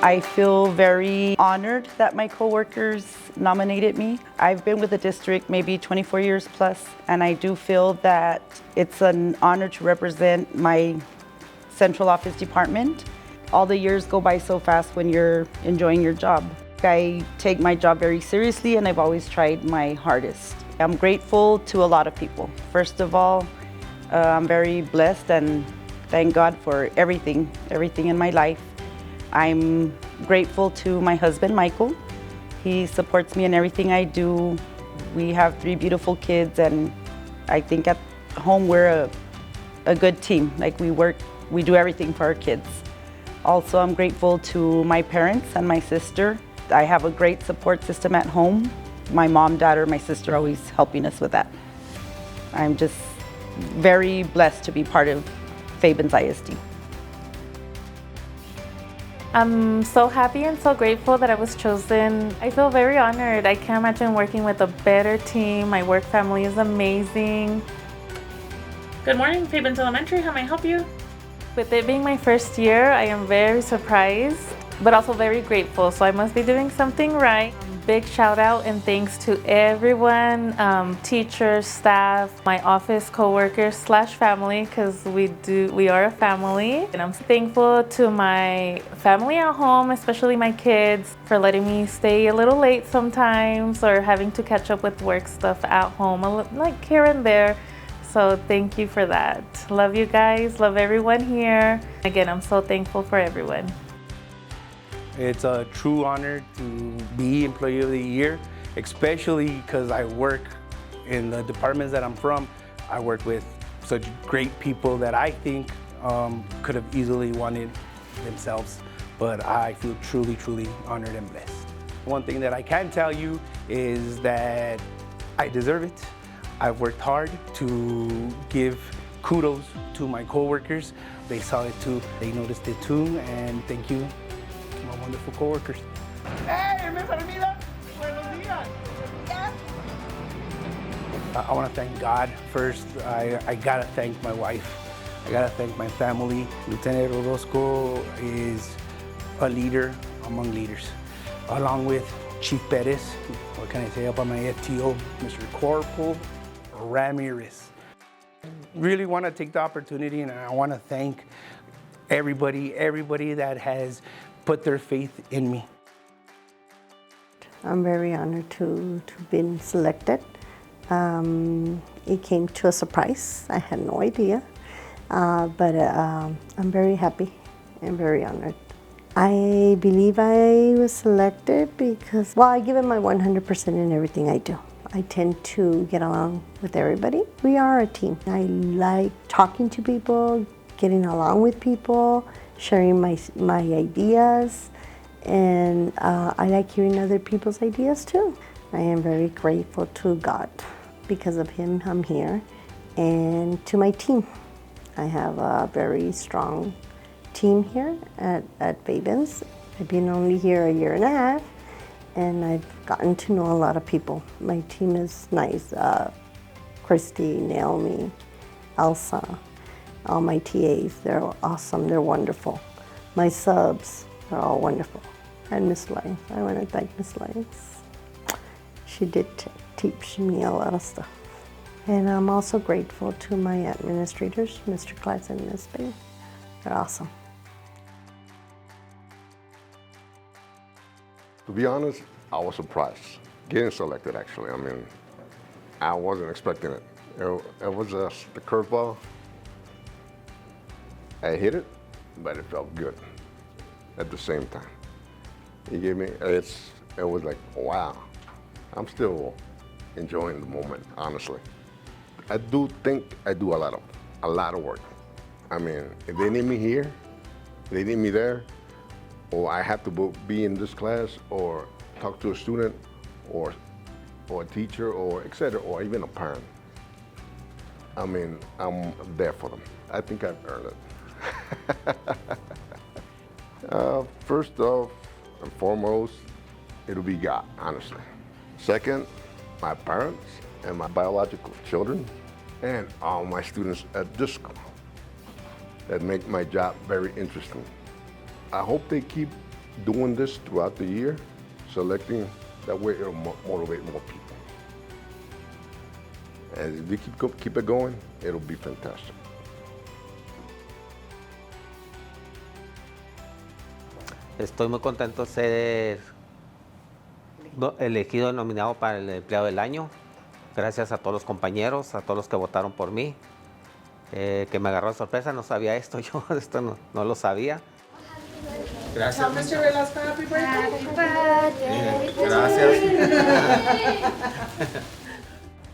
I feel very honored that my coworkers nominated me. I've been with the district maybe 24 years plus, and I do feel that it's an honor to represent my central office department. All the years go by so fast when you're enjoying your job. I take my job very seriously, and I've always tried my hardest. I'm grateful to a lot of people. First of all, I'm very blessed and thank God for everything in my life. I'm grateful to my husband, Michael. He supports me in everything I do. We have 3 beautiful kids, and I think at home we're a good team. Like we do everything for our kids. Also, I'm grateful to my parents and my sister. I have a great support system at home. My mom, dad, or my sister are always helping us with that. I'm just very blessed to be part of Fabens ISD. I'm so happy and so grateful that I was chosen. I feel very honored. I can't imagine working with a better team. My work family is amazing. Good morning, Fabens Elementary. How may I help you? With it being my first year, I am very surprised, but also very grateful. So I must be doing something right. Big shout out and thanks to everyone, teachers, staff, my office coworkers / family, because we are a family. And I'm thankful to my family at home, especially my kids, for letting me stay a little late sometimes or having to catch up with work stuff at home, like here and there. So thank you for that. Love you guys, love everyone here. Again, I'm so thankful for everyone. It's a true honor to be Employee of the Year, especially because I work in the departments that I'm from. I work with such great people that I think could have easily won it themselves, but I feel truly, truly honored and blessed. One thing that I can tell you is that I deserve it. I've worked hard to give kudos to my coworkers. They saw it too, they noticed it too, and thank you. My wonderful coworkers. Hey, Miss Armida, buenos días. I want to thank God first. I gotta thank my wife. I gotta thank my family. Lieutenant Orozco is a leader among leaders, along with Chief Perez. What can I say about my FTO, Mr. Corporal Ramirez. Really want to take the opportunity, and I want to thank everybody that has put their faith in me. I'm very honored to been selected. It came to a surprise. I had no idea, but I'm very happy and very honored. I believe I was selected because, well, I give it my 100% in everything I do. I tend to get along with everybody. We are a team. I like talking to people, getting along with people, sharing my ideas, and I like hearing other people's ideas too. I am very grateful to God. Because of Him, I'm here. And to my team. I have a very strong team here at Fabens. I've been only here a year and a half, and I've gotten to know a lot of people. My team is nice. Christy, Naomi, Elsa, all my TAs, they're awesome, they're wonderful. My subs, they're all wonderful. And Miss Lyons, I want to thank Miss Lyons. She did teach me a lot of stuff. And I'm also grateful to my administrators, Mr. Klotz and Ms. Bailey. They're awesome. To be honest, I was surprised getting selected, actually. I mean, I wasn't expecting it. It was just the curveball. I hit it, but it felt good at the same time. It was like, wow. I'm still enjoying the moment, honestly. I do think I do a lot of work. I mean, if they need me here, they need me there, or I have to be in this class, or talk to a student, or a teacher, or et cetera, or even a parent. I mean, I'm there for them. I think I've earned it. First off and foremost, it'll be God, honestly. Second, my parents and my biological children, and all my students at this school that make my job very interesting. I hope they keep doing this throughout the year, selecting, that way it'll motivate more people. And if we keep it going, it'll be fantastic. Estoy muy contento de ser elegido y nominado para el empleado del año. Gracias a todos los compañeros, a todos los que votaron por mí. Que me agarró de sorpresa, no sabía esto, yo esto no lo sabía. Gracias. Gracias.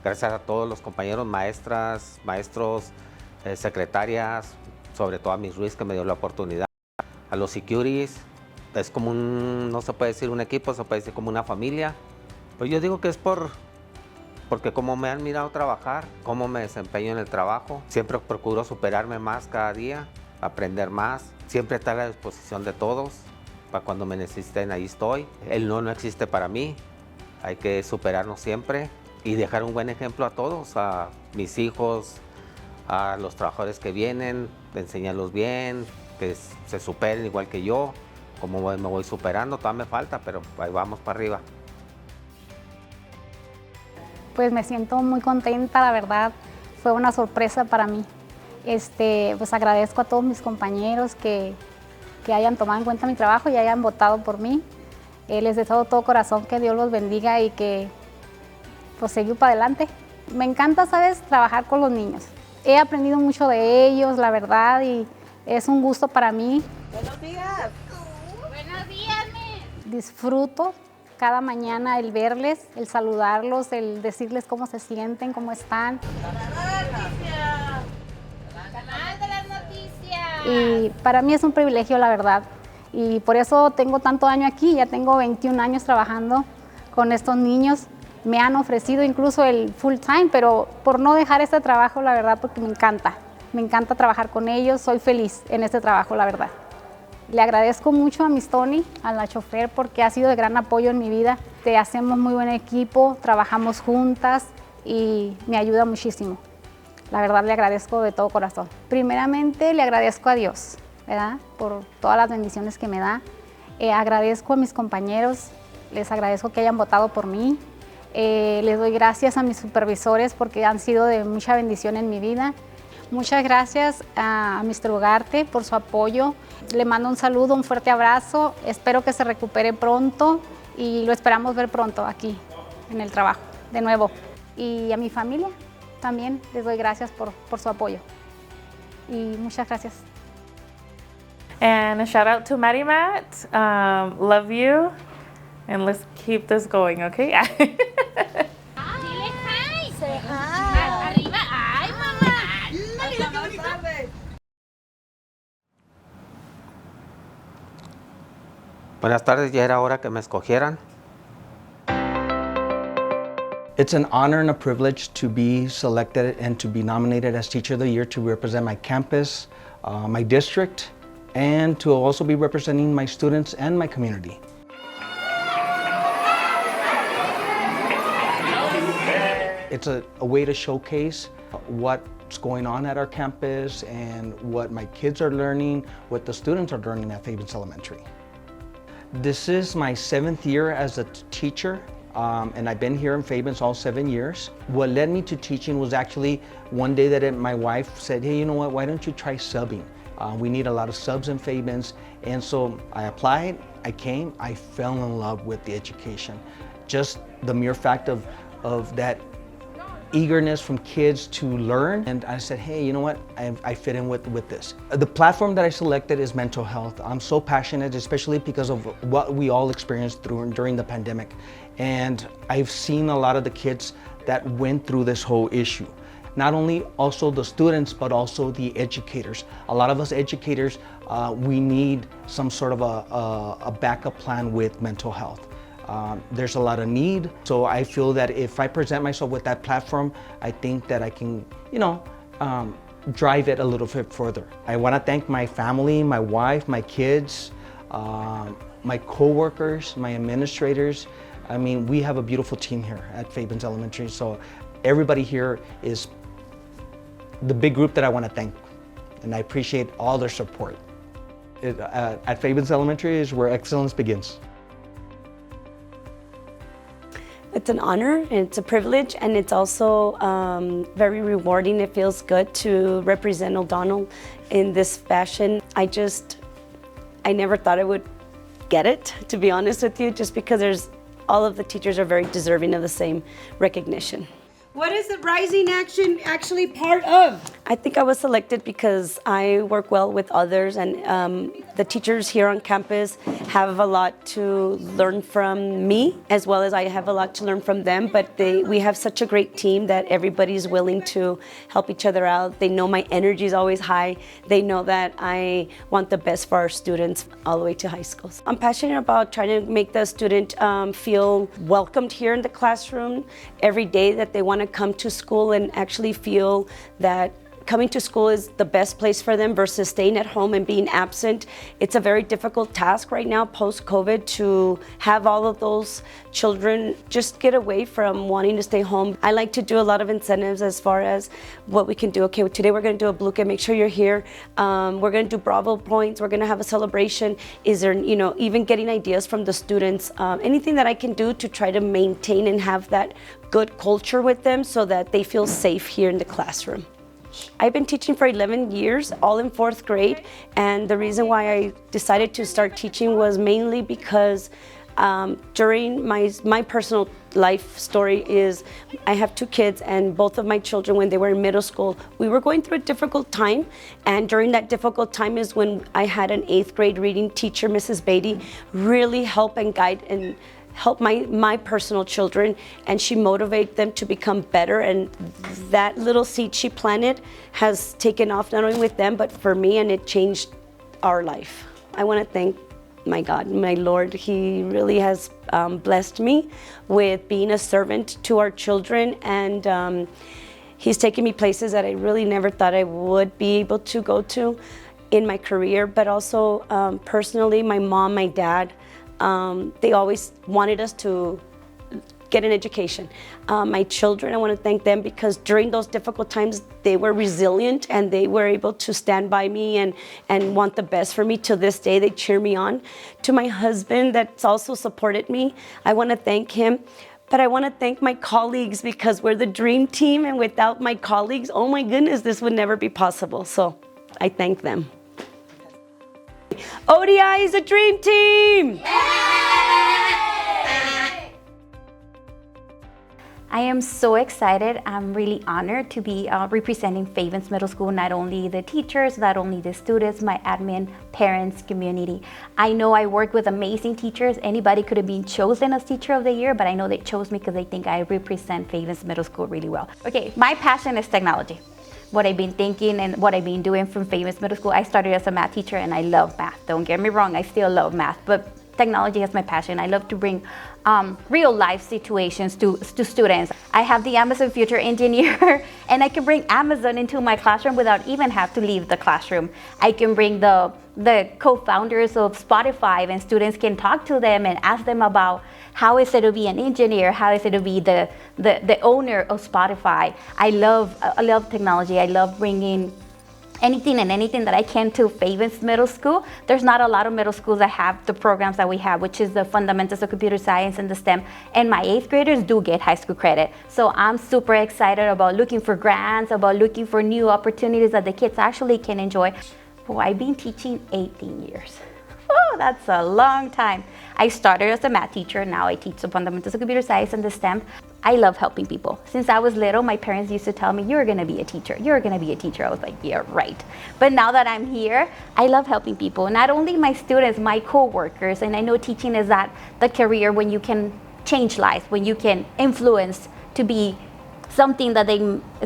Gracias a todos los compañeros, maestras, maestros, secretarias, sobre todo a Miss Ruiz que me dio la oportunidad. A los securities, es como no se puede decir un equipo, se puede decir como una familia. Pues yo digo que es porque como me han mirado trabajar, cómo me desempeño en el trabajo, siempre procuro superarme más cada día, aprender más, siempre estar a la disposición de todos, para cuando me necesiten ahí estoy. El no existe para mí, hay que superarnos siempre y dejar un buen ejemplo a todos, a mis hijos, a los trabajadores que vienen, de enseñarlos bien, que se superen igual que yo, como me voy superando, todavía me falta, pero ahí vamos para arriba. Pues me siento muy contenta, la verdad, fue una sorpresa para mí. Pues agradezco a todos mis compañeros que hayan tomado en cuenta mi trabajo y hayan votado por mí. Les deseo de todo corazón que Dios los bendiga y que pues seguir para adelante. Me encanta, ¿sabes?, trabajar con los niños. He aprendido mucho de ellos, la verdad, y es un gusto para mí. Buenos días. Buenos días, disfruto cada mañana el verles, el saludarlos, el decirles cómo se sienten, cómo están. Canal de las noticias. Y para mí es un privilegio, la verdad. Y por eso tengo tanto año aquí, ya tengo 21 años trabajando con estos niños. Me han ofrecido incluso el full time, pero por no dejar este trabajo, la verdad, porque me encanta trabajar con ellos, soy feliz en este trabajo, la verdad. Le agradezco mucho a Miss Tony, a la chofer, porque ha sido de gran apoyo en mi vida. Hacemos muy buen equipo, trabajamos juntas y me ayuda muchísimo. La verdad, le agradezco de todo corazón. Primeramente, le agradezco a Dios, ¿verdad?, por todas las bendiciones que me da. Agradezco a mis compañeros, les agradezco que hayan votado por mí. Les doy gracias a mis supervisores porque han sido de mucha bendición en mi vida. Muchas gracias a Mr. Ugarte por su apoyo. Le mando un saludo, un fuerte abrazo. Espero que se recupere pronto y lo esperamos ver pronto aquí en el trabajo, de nuevo. Y a mi familia también les doy gracias por su apoyo. Y muchas gracias. And a shout out to Maddie Matt. Love you. And let's keep this going, okay? Dile hi. Say hi. Arriba. Ay, mamá. Hasta más tarde. Buenas tardes, ya era hora que me escogieran. It's an honor and a privilege to be selected and to be nominated as Teacher of the Year to represent my campus, my district, and to also be representing my students and my community. It's a way to showcase what's going on at our campus and what my kids are learning, what the students are learning at Fabens Elementary. This is my 7th year as a teacher, and I've been here in Fabens all 7 years. What led me to teaching was actually one day that my wife said, hey, you know what, why don't you try subbing? We need a lot of subs in Fabens. And so I applied, I came, I fell in love with the education. Just the mere fact of that eagerness from kids to learn. And I said, hey, you know what? I fit in with this. The platform that I selected is mental health. I'm so passionate, especially because of what we all experienced during the pandemic. And I've seen a lot of the kids that went through this whole issue. Not only also the students, but also the educators. A lot of us educators, we need some sort of a backup plan with mental health. There's a lot of need, so I feel that if I present myself with that platform, I think that I can, drive it a little bit further. I want to thank my family, my wife, my kids, my co-workers, my administrators. I mean, we have a beautiful team here at Fabens Elementary, so everybody here is the big group that I want to thank, and I appreciate all their support. At Fabens Elementary is where excellence begins. It's an honor, and it's a privilege, and it's also very rewarding. It feels good to represent O'Donnell in this fashion. I never thought I would get it, to be honest with you, just because all of the teachers are very deserving of the same recognition. What is the Rising Action actually part of? I think I was selected because I work well with others, and the teachers here on campus have a lot to learn from me, as well as I have a lot to learn from them. But we have such a great team that everybody's willing to help each other out. They know my energy is always high. They know that I want the best for our students all the way to high schools. I'm passionate about trying to make the student feel welcomed here in the classroom every day, that they want to come to school and actually feel that coming to school is the best place for them versus staying at home and being absent. It's a very difficult task right now post-COVID to have all of those children just get away from wanting to stay home. I like to do a lot of incentives as far as what we can do. Okay, today we're going to do a Bluca, make sure you're here. We're going to do Bravo points. We're going to have a celebration. Is there, even getting ideas from the students, anything that I can do to try to maintain and have that good culture with them so that they feel safe here in the classroom. I've been teaching for 11 years, all in 4th grade, and the reason why I decided to start teaching was mainly because during my personal life story is I have 2 kids, and both of my children, when they were in middle school, we were going through a difficult time, and during that difficult time is when I had an 8th grade reading teacher, Mrs. Beatty, really help and guide and help my personal children, and she motivated them to become better, and that little seed she planted has taken off not only with them but for me, and it changed our life. I want to thank my God, my Lord. He really has blessed me with being a servant to our children, and He's taken me places that I really never thought I would be able to go to in my career, but also personally, my mom, my dad, they always wanted us to get an education. My children, I want to thank them because during those difficult times, they were resilient and they were able to stand by me and want the best for me. To this day, they cheer me on. To my husband that's also supported me, I want to thank him. But I want to thank my colleagues because we're the dream team, and without my colleagues, oh my goodness, this would never be possible. So I thank them. ODI is a dream team! I am so excited. I'm really honored to be representing Fabens Middle School, not only the teachers, not only the students, my admin, parents, community. I know I work with amazing teachers. Anybody could have been chosen as Teacher of the Year, but I know they chose me because they think I represent Fabens Middle School really well. Okay, my passion is technology. What I've been thinking and what I've been doing from Fabens Middle School. I started as a math teacher and I love math. Don't get me wrong, I still love math, but technology is my passion. I love to bring real life situations to students. I have the Amazon Future Engineer and I can bring Amazon into my classroom without even have to leave the classroom. I can bring the co-founders of Spotify, and students can talk to them and ask them about how is it to be an engineer, how is it to be the owner of Spotify. I love technology. I love bringing anything that I can to Fabens Middle School. There's not a lot of middle schools that have the programs that we have, which is the fundamentals of computer science and the STEM, and my 8th graders do get high school credit. So I'm super excited about looking for grants, about looking for new opportunities that the kids actually can enjoy. Well, I've been teaching 18 years. Oh, that's a long time. I started as a math teacher, now I teach the fundamentals of computer science and the STEM. I love helping people. Since I was little, my parents used to tell me, you're gonna be a teacher, you're gonna be a teacher. I was like, yeah, right. But now that I'm here, I love helping people. Not only my students, my co-workers, and I know teaching is the career when you can change lives, when you can influence to be something that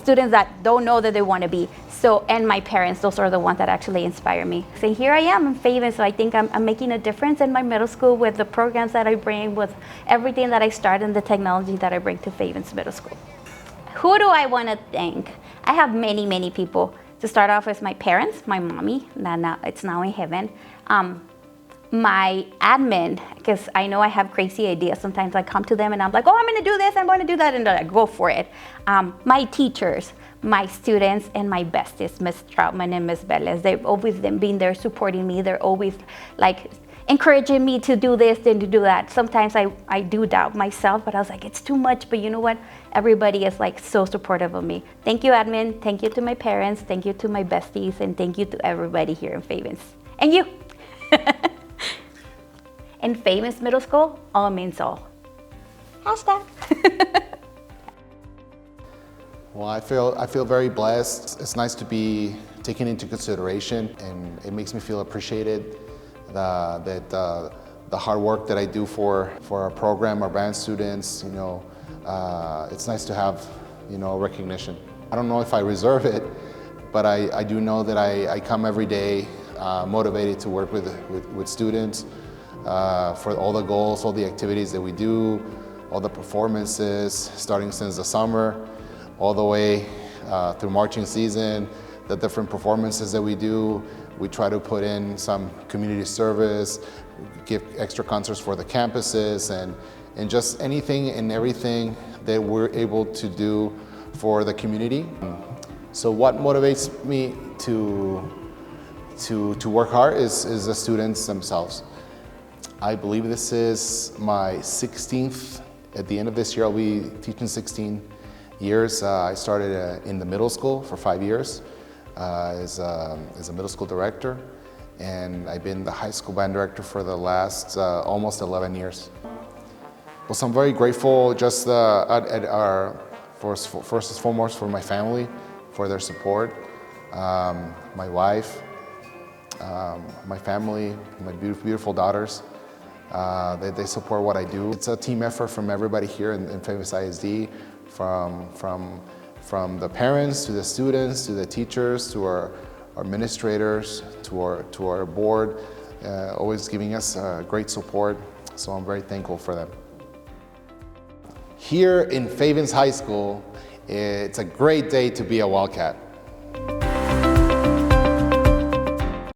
students that don't know that they want to be. So, and my parents, those are the ones that actually inspire me. So here I am in Fabens, so I think I'm making a difference in my middle school with the programs that I bring, with everything that I start and the technology that I bring to Fabens Middle School. Who do I want to thank? I have many, many people. To start off with my parents, my mommy, it's now in heaven. my admin, because I know I have crazy ideas. Sometimes I come to them and I'm like, oh, I'm going to do this, I'm going to do that, and they're like, go for it. My teachers, my students, and my besties, Miss Troutman and Miss Velez, they've always been there supporting me. They're always like encouraging me to do this and to do that. Sometimes I do doubt myself, but I was like, it's too much. But you know what? Everybody is like so supportive of me. Thank you, admin. Thank you to my parents. Thank you to my besties. And thank you to everybody here in Favens. And you. In Favens Middle School, all means all. Hashtag. Well, I feel very blessed. It's nice to be taken into consideration, and it makes me feel appreciated that the hard work that I do for our program, our band students, you know, it's nice to have, you know, recognition. I don't know if I deserve it, but I do know that I come every day motivated to work with students for all the goals, all the activities that we do, all the performances, starting since the summer, all the way through marching season, the different performances that we do. We try to put in some community service, give extra concerts for the campuses, and just anything and everything that we're able to do for the community. So what motivates me to work hard is the students themselves. I believe this is my 16th. At the end of this year, I'll be teaching 16 years. I started in the middle school for 5 years as a middle school director, and I've been the high school band director for the last almost 11 years. Well, so I'm very grateful just first and foremost for my family, for their support, my wife, my family, my beautiful daughters. They support what I do. It's a team effort from everybody here in Favens ISD, from the parents to the students to the teachers to our administrators to our board, always giving us great support. So I'm very thankful for them. Here in Favens High School, it's a great day to be a Wildcat.